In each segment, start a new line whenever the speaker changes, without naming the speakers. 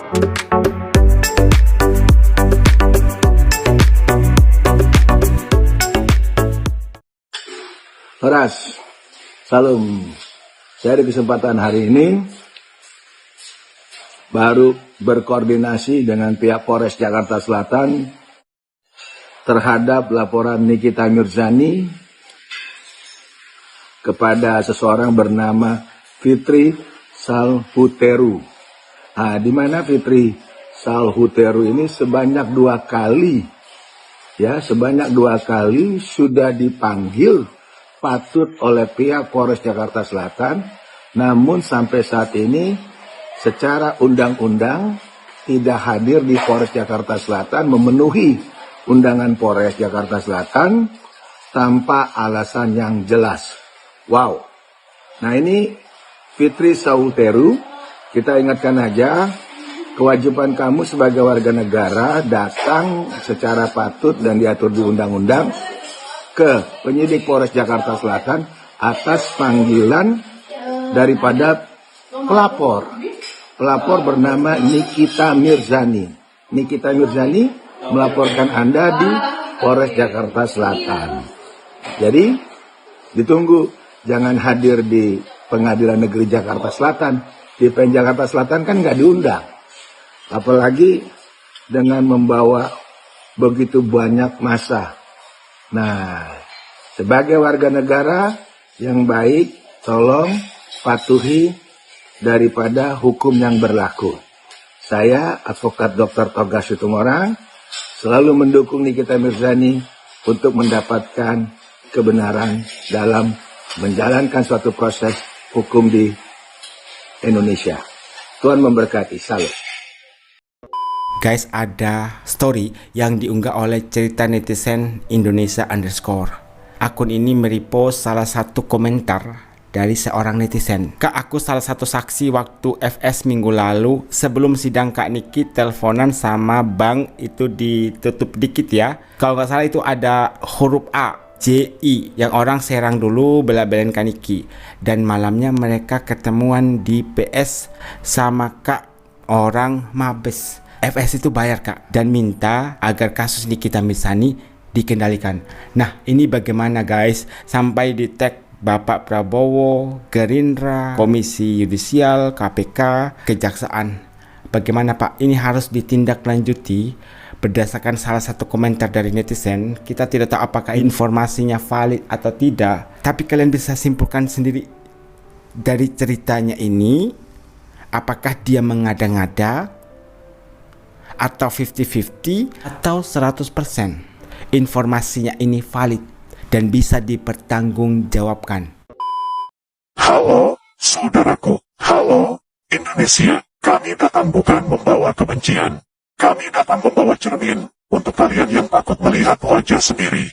Horas, salam. Saya di kesempatan hari ini baru berkoordinasi dengan pihak Polres Jakarta Selatan terhadap laporan Nikita Mirzani kepada seseorang bernama Fitri Salhuteru. Nah, di mana Fitri Salhuteru ini sebanyak dua kali sudah dipanggil patut oleh pihak Polres Jakarta Selatan, namun sampai saat ini secara undang-undang tidak hadir di Polres Jakarta Selatan, memenuhi undangan Polres Jakarta Selatan tanpa alasan yang jelas. Wow. Nah, ini Fitri Salhuteru, kita ingatkan aja, kewajiban kamu sebagai warga negara datang secara patut dan diatur di undang-undang ke penyidik Polres Jakarta Selatan atas panggilan daripada pelapor. Pelapor bernama Nikita Mirzani. Nikita Mirzani melaporkan Anda di Polres Jakarta Selatan. Jadi ditunggu, jangan hadir di Pengadilan Negeri Jakarta Selatan. Di PN Jakarta Selatan kan nggak diundang. Apalagi dengan membawa begitu banyak massa. Nah, sebagai warga negara yang baik, tolong patuhi daripada hukum yang berlaku. Saya, Advokat Dr. Toga Situmorang, selalu mendukung Nikita Mirzani untuk mendapatkan kebenaran dalam menjalankan suatu proses hukum di Indonesia. Tuhan memberkati. Salam.
Guys, ada story yang diunggah oleh cerita netizen Indonesia _ Akun ini merepost salah satu komentar dari seorang netizen. Kak, aku salah satu saksi waktu FS minggu lalu sebelum sidang Kak Niki teleponan sama bank itu ditutup dikit ya. Kalau nggak salah itu ada huruf A, JI yang orang serang dulu bela-belain Kak Niki. Dan malamnya mereka ketemuan di PS sama Kak orang Mabes. FS itu bayar Kak dan minta agar kasus Nikita Mirzani dikendalikan. Nah, ini bagaimana guys? Sampai di tag Bapak Prabowo, Gerindra, Komisi Yudisial, KPK, Kejaksaan. Bagaimana Pak? Ini harus ditindaklanjuti berdasarkan salah satu komentar dari netizen. Kita tidak tahu apakah informasinya valid atau tidak, tapi kalian bisa simpulkan sendiri dari ceritanya ini, apakah dia mengada-ngada atau 50-50 atau 100% informasinya ini valid dan bisa dipertanggungjawabkan.
Halo, saudaraku. Halo, Indonesia. Kami datang bukan membawa kebencian. Kami datang membawa cermin untuk kalian yang takut melihat wajah sendiri.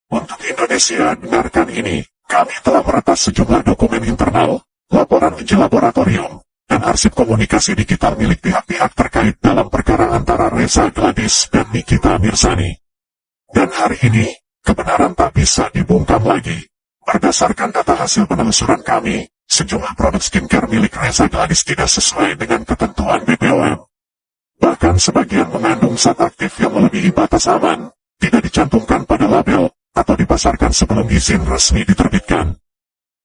Untuk Indonesia, dengarkan ini. Kami telah meretas sejumlah dokumen internal, laporan uji laboratorium, dan arsip komunikasi digital milik pihak-pihak terkait dalam perkara antara Reza Gladys dan Nikita Mirzani. Dan hari ini, kebenaran tak bisa dibungkam lagi. Berdasarkan data hasil penelusuran kami, sejumlah produk skincare milik Reza Gladys tidak sesuai dengan ketentuan BPOM. Bahkan sebagian mengandung zat aktif yang melebihi batas aman, tidak dicantumkan pada label, atau dipasarkan sebelum izin resmi diterbitkan.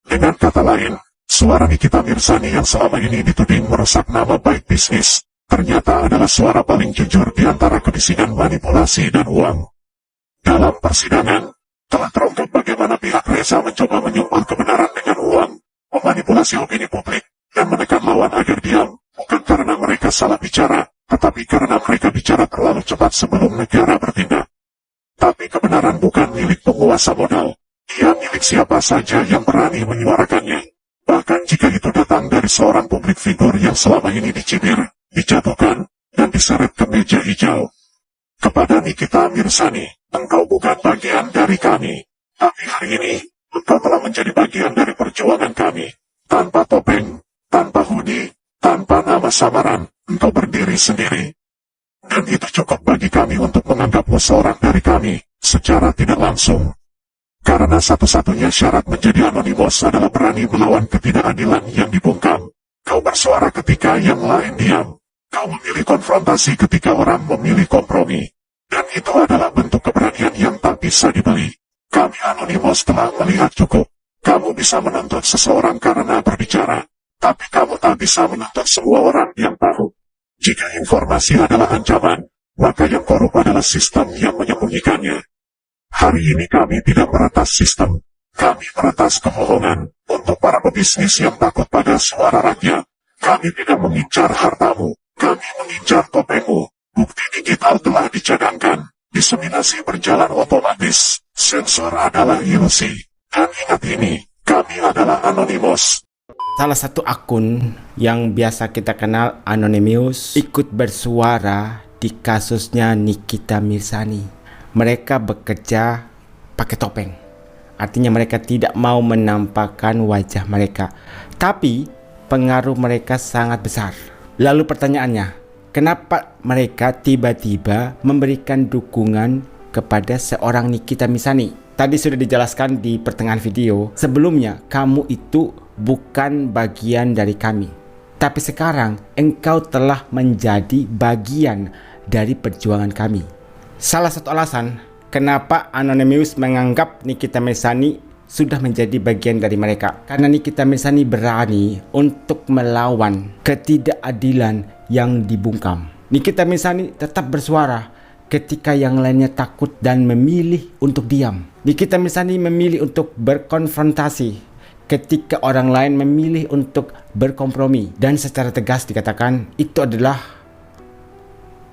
Dengan kata lain, suara Nikita Mirzani yang selama ini dituding merusak nama baik bisnis, ternyata adalah suara paling jujur di antara kebisingan manipulasi dan uang. Dalam persidangan, telah terungkap bagaimana pihak Reza mencoba menyumpah kebenaran dengan uang, memanipulasi opini publik, dan menekan lawan agar diam, bukan karena mereka salah bicara, tetapi karena mereka bicara terlalu cepat sebelum negara bertindak. Tapi kebenaran bukan milik penguasa modal, dia milik siapa saja yang berani menyuarakannya. Bahkan jika itu datang dari seorang publik figur yang selama ini dicibir, dijatuhkan, dan diseret ke meja hijau. Kepada Nikita Mirzani, engkau bukan bagian dari kami. Tapi hari ini, engkau telah menjadi bagian dari perjuangan kami. Tanpa topeng, tanpa hoodie, tanpa nama samaran, engkau berdiri sendiri. Dan itu cukup bagi kami untuk menganggapmu seorang dari kami, secara tidak langsung. Karena satu-satunya syarat menjadi anonimus adalah berani melawan ketidakadilan yang dibungkam. Kau bersuara ketika yang lain diam. Kau memilih konfrontasi ketika orang memilih kompromi. Dan itu adalah bentuk keberanian yang tak bisa dibeli. Kami Anonymous telah melihat cukup. Kamu bisa menuntut seseorang karena berbicara, tapi kamu tak bisa menuntut semua orang yang tahu. Jika informasi adalah ancaman, maka yang korup adalah sistem yang menyembunyikannya. Hari ini kami tidak meretas sistem. Kami meretas kebohongan untuk para pebisnis yang takut pada suara rakyat. Kami tidak mengincar hartamu. Kami mengincar topengmu. Bukti digital telah dicadangkan. Diseminasi berjalan otomatis. Sensor adalah ilusi. Dan ingat ini, kami adalah Anonymous.
Salah satu akun yang biasa kita kenal Anonymous ikut bersuara di kasusnya Nikita Mirzani. Mereka bekerja pakai topeng. Artinya mereka tidak mau menampakkan wajah mereka. Tapi pengaruh mereka sangat besar. Lalu pertanyaannya, kenapa mereka tiba-tiba memberikan dukungan kepada seorang Nikita Mirzani? Tadi sudah dijelaskan di pertengahan video. Sebelumnya, kamu itu bukan bagian dari kami. Tapi sekarang, engkau telah menjadi bagian dari perjuangan kami. Salah satu alasan kenapa Anonymous menganggap Nikita Mirzani sudah menjadi bagian dari mereka. Karena Nikita Mirzani berani untuk melawan ketidakadilan yang dibungkam. Nikita Mirzani tetap bersuara ketika yang lainnya takut dan memilih untuk diam. Nikita Mirzani memilih untuk berkonfrontasi ketika orang lain memilih untuk berkompromi. Dan secara tegas dikatakan itu adalah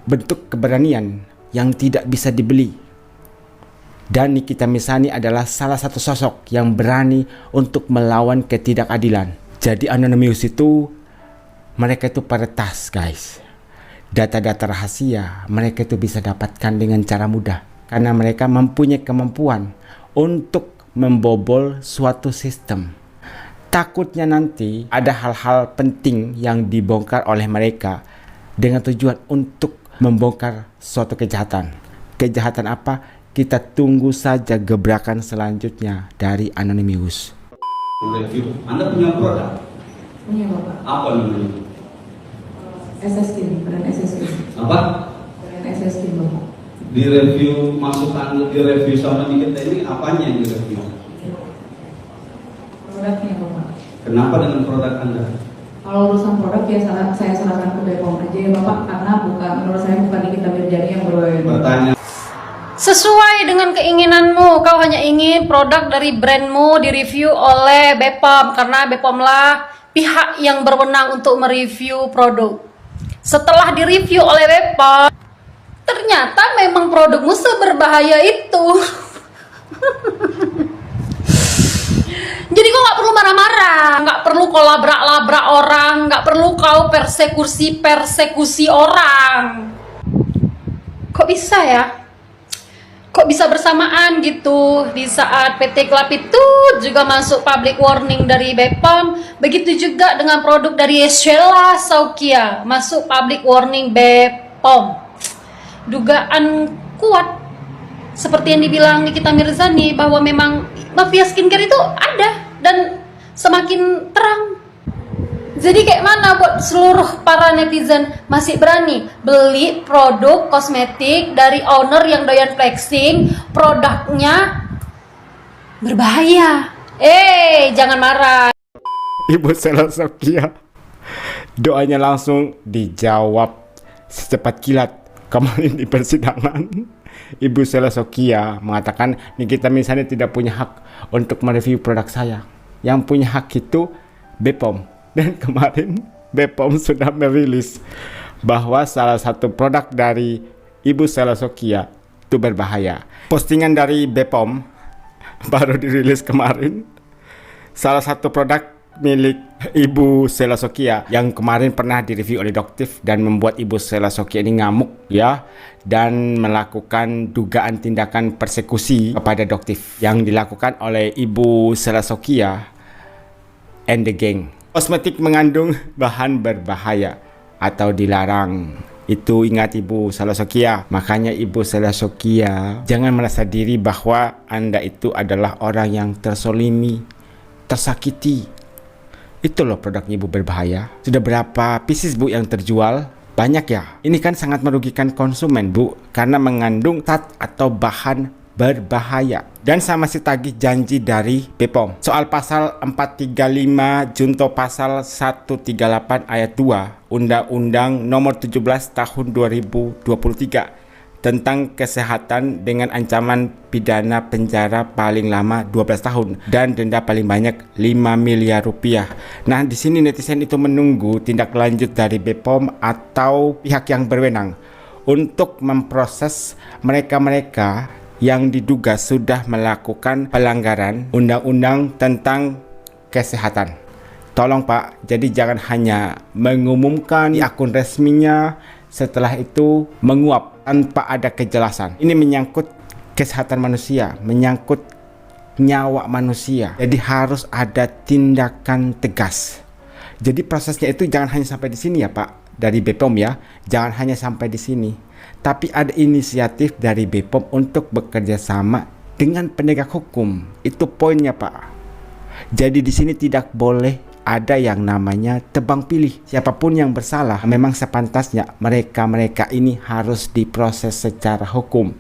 bentuk keberanian yang tidak bisa dibeli. Dan Nikita Mirzani adalah salah satu sosok yang berani untuk melawan ketidakadilan. Jadi Anonymous itu, mereka itu peretas guys. Data-data rahasia mereka itu bisa dapatkan dengan cara mudah. Karena mereka mempunyai kemampuan untuk membobol suatu sistem. Takutnya nanti ada hal-hal penting yang dibongkar oleh mereka dengan tujuan untuk membongkar suatu kejahatan. Kejahatan apa? Kita tunggu saja gebrakan selanjutnya dari Anonymous.
Review. Anda punya produk?
Punya Bapak.
Apa namanya?
SSD, brand SSD.
Apa?
Brand SSD Bapak.
Di review, masuk Anda di review sama Nikita ini apanya yang di review?
Produknya Bapak.
Kenapa dengan produk Anda?
Kalau urusan produk ya saya serahkan ke BPOM aja ya Bapak, karena menurut saya bukan Nikita Mirzani yang
Bertanya.
Sesuai dengan keinginanmu, kau hanya ingin produk dari brandmu direview oleh BPOM karena BPOM lah pihak yang berwenang untuk mereview produk. Setelah direview oleh BPOM, ternyata memang produkmu seberbahaya itu. Jadi kau nggak perlu marah-marah, nggak perlu kau labrak-labrak orang, nggak perlu kau persekusi orang. Kok bisa ya? Kok bisa bersamaan gitu di saat PT Club itu juga masuk public warning dari BPOM, begitu juga dengan produk dari Sheila Saukia masuk public warning BPOM. Dugaan kuat seperti yang dibilang Nikita Mirzani bahwa memang mafia skincare itu ada dan semakin terang. Jadi kayak mana buat seluruh para netizen masih berani beli produk kosmetik dari owner yang doyan flexing, produknya berbahaya. Jangan marah.
Ibu Sheila Saukia, doanya langsung dijawab secepat kilat. Kemarin di persidangan, Ibu Sheila Saukia mengatakan Nikita Mirzani tidak punya hak untuk mereview produk saya. Yang punya hak itu BPOM. Dan kemarin BPOM sudah merilis bahwa salah satu produk dari Ibu Sheila Saukia itu berbahaya. Postingan dari BPOM baru dirilis kemarin. Salah satu produk milik Ibu Sheila Saukia yang kemarin pernah direview oleh Doktif dan membuat Ibu Sheila Saukia ini ngamuk ya, dan melakukan dugaan tindakan persekusi kepada Doktif yang dilakukan oleh Ibu Sheila Saukia and the gang. Kosmetik mengandung bahan berbahaya atau dilarang. Itu ingat Ibu Sheila Saukia. Makanya Ibu Sheila Saukia, jangan merasa diri bahwa Anda itu adalah orang yang tersolimi, tersakiti. Itu loh produknya Ibu berbahaya. Sudah berapa pieces Bu yang terjual? Banyak ya. Ini kan sangat merugikan konsumen, Bu, karena mengandung zat atau bahan berbahaya. Dan sama si tagih janji dari BPOM. Soal pasal 435 junto pasal 138 ayat 2 Undang-Undang Nomor 17 Tahun 2023 tentang kesehatan dengan ancaman pidana penjara paling lama 12 tahun dan denda paling banyak 5 miliar rupiah. Nah, di sini netizen itu menunggu tindak lanjut dari BPOM atau pihak yang berwenang untuk memproses mereka-mereka yang diduga sudah melakukan pelanggaran undang-undang tentang kesehatan. Tolong Pak, jadi jangan hanya mengumumkan di akun resminya, setelah itu menguap tanpa ada kejelasan. Ini menyangkut kesehatan manusia, menyangkut nyawa manusia. Jadi harus ada tindakan tegas. Jadi prosesnya itu jangan hanya sampai di sini ya Pak, dari BPOM ya. Jangan hanya sampai di sini. Tapi ada inisiatif dari BPOM untuk bekerja sama dengan penegak hukum. Itu poinnya Pak. Jadi di sini tidak boleh ada yang namanya tebang pilih. Siapapun yang bersalah, memang sepantasnya mereka-mereka ini harus diproses secara hukum.